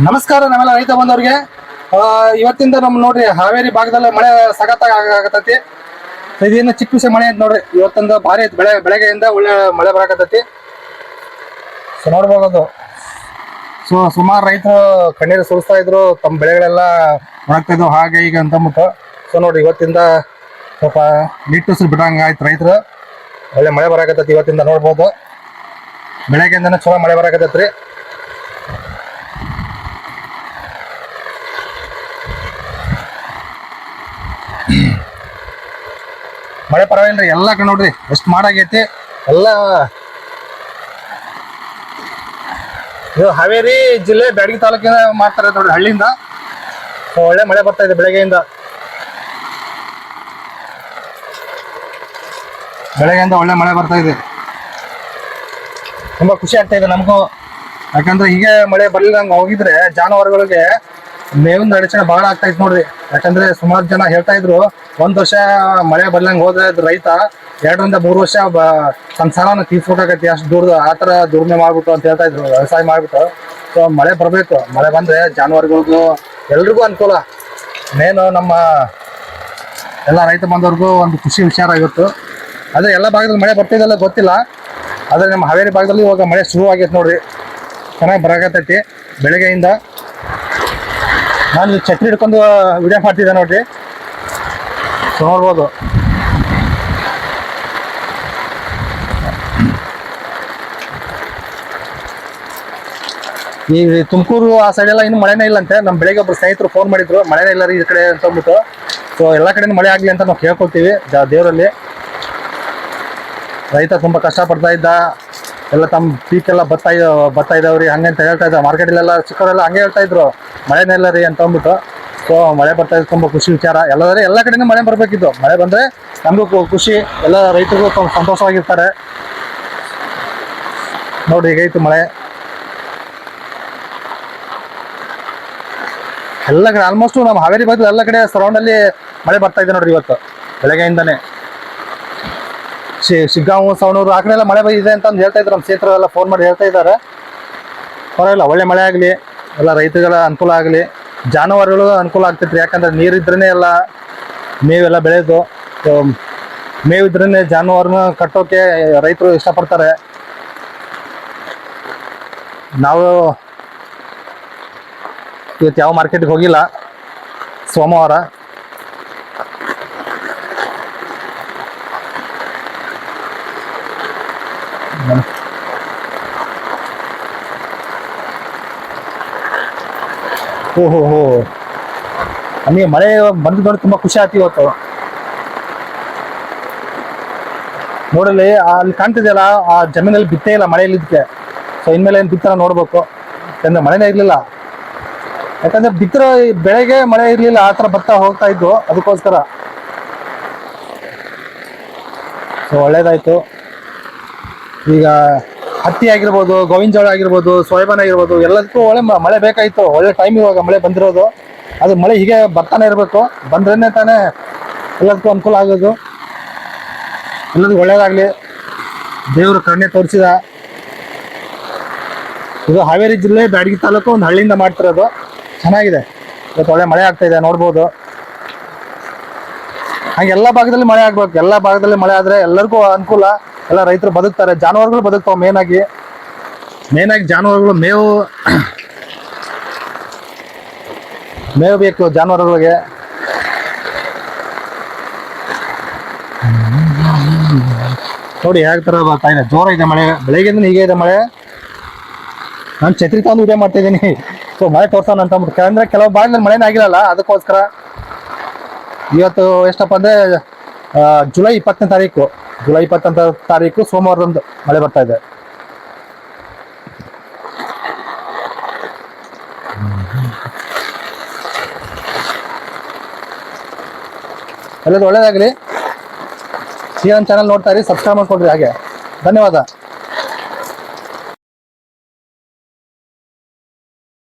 ನಮಸ್ಕಾರ ನಮ್ಮೆಲ್ಲ ರೈತ ಬಂದವ್ರಿಗೆ. ಇವತ್ತಿಂದ ನಮ್ ನೋಡ್ರಿ ಹಾವೇರಿ ಭಾಗದಲ್ಲಿ ಮಳೆ ಸಖತ್ತಾಗಿ ಆಗತೈತಿ. ಇದೇನು ಚಿಕ್ಕ ವಿಷಯ ಮಳೆ ಅಂತ ನೋಡ್ರಿ. ಇವತ್ತೊಂದು ಭಾರಿ ಬೆಳಗ್ಗೆಯಿಂದ ಒಳ್ಳೆ ಮಳೆ ಬರಾಕತೈತಿ. ಸೊ ನೋಡ್ಬೋದು. ಸುಮಾರು ರೈತರು ಕಣ್ಣೀರು ಸುರಿಸ್ತಾ ಇದ್ರು, ತಮ್ಮ ಬೆಳೆಗಳೆಲ್ಲ ಒಣಗ್ತಾ ಇದ್ವು ಹಾಗೆ ಈಗ ಅಂತಂದ್ಬಿಟ್ಟು. ಸೊ ನೋಡ್ರಿ ಇವತ್ತಿಂದ ಸ್ವಲ್ಪ ನಿಟ್ಟುಸಿರು ಬಿಟ್ಟಂಗ ಆಯ್ತು ರೈತರು. ಒಳ್ಳೆ ಮಳೆ ಬರಾಕತೈತಿ ಇವತ್ತಿಂದ ನೋಡ್ಬೋದು. ಬೆಳಗ್ಗೆಯಿಂದನೇ ಚಲೋ ಮಳೆ ಬರಾಕತೈತ್ರಿ. ಮಳೆ ಪರವಾಗಿಲ್ರಿ, ಎಲ್ಲ ಕಡೆ ನೋಡ್ರಿ ಎಷ್ಟು ಮಾಡಾಗೈತಿ ಎಲ್ಲ. ಇದು ಹಾವೇರಿ ಜಿಲ್ಲೆ ಬ್ಯಾಡಗಿ ತಾಲೂಕಿನ ಮಾಡ್ತಾರೆ ನೋಡ್ರಿ, ಹಳ್ಳಿಯಿಂದ. ಒಳ್ಳೆ ಮಳೆ ಬರ್ತಾ ಇದೆ ಬೆಳಗ್ಗೆಯಿಂದ ಒಳ್ಳೆ ಮಳೆ ಬರ್ತಾ ಇದೆ. ತುಂಬಾ ಖುಷಿ ಆಗ್ತಾ ಇದೆ ನಮಗೂ. ಯಾಕಂದ್ರೆ ಹೀಗೆ ಮಳೆ ಬರ್ಲಿಲ್ಲ ಹಂಗ ಹೋಗಿದ್ರೆ ಜಾನುವಾರುಗಳಿಗೆ ಮೇವಿನ ಅಡಚಣೆ ಬಹಳ ಆಗ್ತಾ ಇತ್ತು ನೋಡ್ರಿ. ಯಾಕಂದ್ರೆ ಸುಮಾರು ಜನ ಹೇಳ್ತಾ ಇದ್ರು, ಒಂದ್ ವರ್ಷ ಮಳೆ ಬರ್ಲಂಗ ಹೋದ್ರೆ ರೈತ 2 ರಿಂದ 3 ವರ್ಷ ತನ್ನ ಸಾಲನ ತೀರ್ಸ್ಬೇಕಾಗತ್ತೆ, ಅಷ್ಟು ಆತರ ದುರ್ಮೆ ಮಾಡ್ಬಿಟ್ಟು ಅಂತ ಹೇಳ್ತಾ ಇದ್ರು ವ್ಯವಸಾಯ ಮಾಡ್ಬಿಟ್ಟು. ಸೊ ಮಳೆ ಬರ್ಬೇಕು, ಮಳೆ ಬಂದ್ರೆ ಜಾನುವಾರುಗಳಿಗೂ ಎಲ್ರಿಗೂ ಅನುಕೂಲ. ಮೇನು ನಮ್ಮ ಎಲ್ಲ ರೈತ ಬಂದವ್ರಿಗೂ ಒಂದು ಖುಷಿ ವಿಚಾರ ಇವತ್ತು. ಆದ್ರೆ ಎಲ್ಲ ಭಾಗದಲ್ಲಿ ಮಳೆ ಬರ್ತಿದ್ದಲ್ಲ ಗೊತ್ತಿಲ್ಲ, ಆದ್ರೆ ನಮ್ಮ ಹಾವೇರಿ ಭಾಗದಲ್ಲಿ ಇವಾಗ ಮಳೆ ಶುರು ಆಗೈತೆ ನೋಡ್ರಿ. ಚೆನ್ನಾಗಿ ಬರಾಕತ್ತೈತಿ ಬೆಳಗ್ಗೆಯಿಂದ. ನಾನು ಛತ್ರಿ ಹಿಡ್ಕೊಂಡು ವಿಡಿಯೋ ಮಾಡ್ತಿದ್ದೆ ನೋಡ್ರಿ, ನೋಡ್ಬೋದು. ಈ ತುಮಕೂರು ಆ ಸೈಡ್ ಎಲ್ಲ ಇನ್ನು ಮಳೆನೇ ಇಲ್ಲಂತೆ. ನಮ್ಮ ಬೆಳಗ್ಗೆ ಒಬ್ಬರು ಸ್ನೇಹಿತರು ಫೋನ್ ಮಾಡಿದ್ರು, ಮಳೆನೇ ಇಲ್ಲ ರೀ ಈ ಕಡೆ ಅಂತ ಅಂದ್ಬಿಟ್ಟು. ಸೊ ಎಲ್ಲ ಕಡೆನೂ ಮಳೆ ಆಗ್ಲಿ ಅಂತ ನಾವು ಕೇಳ್ಕೊಳ್ತೀವಿ ದೇವರಲ್ಲಿ. ರೈತ ತುಂಬಾ ಕಷ್ಟ ಪಡ್ತಾ ಇದ್ದ, ಎಲ್ಲ ತಮ್ಮ ಪೀಕೆಲ್ಲ ಬರ್ತಾ ಇದಾವ್ರಿ ಹಂಗಂತ ಹೇಳ್ತಾ ಇದ್ದ. ಮಾರ್ಕೆಟಲ್ಲೆಲ್ಲ ಚಿಕ್ಕವರೆಲ್ಲ ಹಂಗೆ ಹೇಳ್ತಾ ಇದ್ರು, ಮಳೆನೇ ಇಲ್ಲ ರೀ ಅಂತ ಅಂದ್ಬಿಟ್ಟು. ಸೊ ಮಳೆ ಬರ್ತಾ ಇದ್ದು ತುಂಬಾ ಖುಷಿ ವಿಚಾರ. ಎಲ್ಲ ಕಡೆನೂ ಮಳೆ ಬರ್ಬೇಕಿತ್ತು. ಮಳೆ ಬಂದ್ರೆ ನಮಗೂ ಖುಷಿ, ಎಲ್ಲ ರೈತರಿಗೂ ಸಂತೋಷವಾಗಿರ್ತಾರೆ. ನೋಡ್ರಿ ಹೀಗೈತು ಮಳೆ ಎಲ್ಲ ಕಡೆ. ಆಲ್ಮೋಸ್ಟ್ ನಮ್ಮ ಹಾವೇರಿ ಭಾಗದ ಎಲ್ಲ ಕಡೆ ಸರೌಂಡ್ ಅಲ್ಲಿ ಮಳೆ ಬರ್ತಾ ಇದೆ ನೋಡ್ರಿ ಇವತ್ತು ಬೆಳಗ್ಗೆಯಿಂದಾನೆ. ಶಿಗ್ಗಾಂವ್, ಸವಣೂರು ಆ ಕಡೆ ಎಲ್ಲ ಮಳೆ ಇದೆ ಅಂತ ಹೇಳ್ತಾ ಇದ್ರು. ನಮ್ಮ ಸ್ನೇಹಿತರೆಲ್ಲ ಫೋನ್ ಮಾಡಿ ಹೇಳ್ತಾ ಇದ್ದಾರೆ. ಪರವಾಗಿಲ್ಲ, ಒಳ್ಳೆ ಮಳೆ ಆಗಲಿ, ಎಲ್ಲ ರೈತರಿಗೆಲ್ಲ ಅನುಕೂಲ ಆಗಲಿ, ಜಾನುವಾರುಗಳು ಅನುಕೂಲ ಆಗ್ತೈತ್ರಿ. ಯಾಕಂದ್ರೆ ನೀರಿದ್ರೇ ಎಲ್ಲ ಮೇವೆಲ್ಲ ಬೆಳೆಯೋದು. ಮೇವಿದ್ರೇ ಜಾನುವಾರನ್ನ ಕಟ್ಟೋಕೆ ರೈತರು ಇಷ್ಟಪಡ್ತಾರೆ. ನಾವು ಇವತ್ತು ಯಾವ ಮಾರ್ಕೆಟ್ಗೆ ಹೋಗಿಲ್ಲ, ಸೋಮವಾರ. ಓಹೋ ನಮಗೆ ಮಳೆ ಬಂದು ನೋಡಿ ತುಂಬಾ ಖುಷಿ ಆಯ್ತು ಇವತ್ತು. ನೋಡಲಿ ಅಲ್ಲಿ ಕಾಣ್ತಿದೆಯಲ್ಲ, ಆ ಜಮೀನಲ್ಲಿ ಬಿತ್ತೇ ಇಲ್ಲ ಮಳೆ ಇಲ್ಲಿದ್ದಕ್ಕೆ. ಸೊ ಇನ್ಮೇಲೆ ಏನು ಬಿತ್ತರ ನೋಡ್ಬೇಕು, ಯಾಕಂದ್ರೆ ಮಳೆನೇ ಇರ್ಲಿಲ್ಲ. ಯಾಕಂದ್ರೆ ಬಿತ್ತರೋ ಬೆಳೆಗೆ ಮಳೆ ಇರ್ಲಿಲ್ಲ, ಆ ಥರ ಬರ್ತಾ ಹೋಗ್ತಾ ಇದ್ದು, ಅದಕ್ಕೋಸ್ಕರ. ಸೊ ಒಳ್ಳೇದಾಯ್ತು. ಈಗ ಹತ್ತಿ ಆಗಿರ್ಬೋದು, ಗೋವಿನ ಜೋಳ ಆಗಿರ್ಬೋದು, ಸೋಯಾಬೀನ್ ಆಗಿರ್ಬೋದು, ಎಲ್ಲದಕ್ಕೂ ಒಳ್ಳೆ ಮಳೆ ಬೇಕಾಗಿತ್ತು. ಒಳ್ಳೆ ಟೈಮ್ ಇವಾಗ ಮಳೆ ಬಂದಿರೋದು. ಅದು ಮಳೆ ಹೀಗೆ ಬರ್ತಾನೆ ಇರಬೇಕು, ಬಂದ್ರೇನೆ ತಾನೇ ಎಲ್ಲದಕ್ಕೂ ಅನುಕೂಲ ಆಗೋದು. ಎಲ್ಲದಕ್ಕೂ ಒಳ್ಳೇದಾಗಲಿ, ದೇವರು ಕರುಣೆ ತೋರಿಸಿದ. ಇದು ಹಾವೇರಿ ಜಿಲ್ಲೆ ಬ್ಯಾಡಗಿ ತಾಲೂಕು ಒಂದು ಹಳ್ಳಿಯಿಂದ ಮಾಡ್ತಿರೋದು. ಚೆನ್ನಾಗಿದೆ, ಇವತ್ತು ಒಳ್ಳೆ ಮಳೆ ಆಗ್ತಾ ಇದೆ ನೋಡ್ಬೋದು. ಹಾಗೆ ಎಲ್ಲ ಭಾಗದಲ್ಲಿ ಮಳೆ ಆಗ್ಬೇಕು. ಎಲ್ಲ ಭಾಗದಲ್ಲಿ ಮಳೆ ಆದ್ರೆ ಎಲ್ಲರಿಗೂ ಅನುಕೂಲ, ಎಲ್ಲ ರೈತರು ಬದುಕ್ತಾರೆ, ಜಾನುವಾರುಗಳು ಬದುಕ್ತಾವೆ. ಮೇನ್ ಆಗಿ ಜಾನುವಾರುಗಳು ಮೇವು ಬೇಕು ಜಾನುವಾರುಗಳಿಗೆ. ನೋಡಿ ಹೇಗೆ ತರ ಬರ್ತಾ ಇದೆ, ಜೋರ ಇದೆ ಮಳೆ ಬೆಳಗ್ಗೆಯಿಂದ. ಹೀಗೆ ಇದೆ ಮಳೆ. ನಾನು ಛತ್ರಿ ತಂದು ವಿಡಿಯೋ ಮಾಡ್ತಾ ಇದ್ದೀನಿ. ಸೊ ಮಳೆ ತೋರ್ಸೋಣ ಅಂತ ಅಂದ್ಬಿಟ್ಟು. ಅಂದ್ರೆ ಕೆಲವು ಭಾಗದಲ್ಲಿ ಮಳೆನೇ ಆಗಿರಲ್ಲ, ಅದಕ್ಕೋಸ್ಕರ. ಇವತ್ತು ಎಷ್ಟಪ್ಪ ಅಂದ್ರೆ ಜುಲೈ 20ನೇ ತಾರೀಕು ಸೋಮವಾರದಂದು ಮಳೆ ಬರ್ತಾ ಇದೆ. ಎಲ್ಲದು ಒಳ್ಳೇದಾಗಲಿ. ಸಿ ಎನ್ ಚಾನಲ್ ನೋಡ್ತಾ ಇರಿ, ಸಬ್ಸ್ಕ್ರೈಬ್ ಮಾಡ್ಕೊಳ್ರಿ. ಹಾಗೆ ಧನ್ಯವಾದ.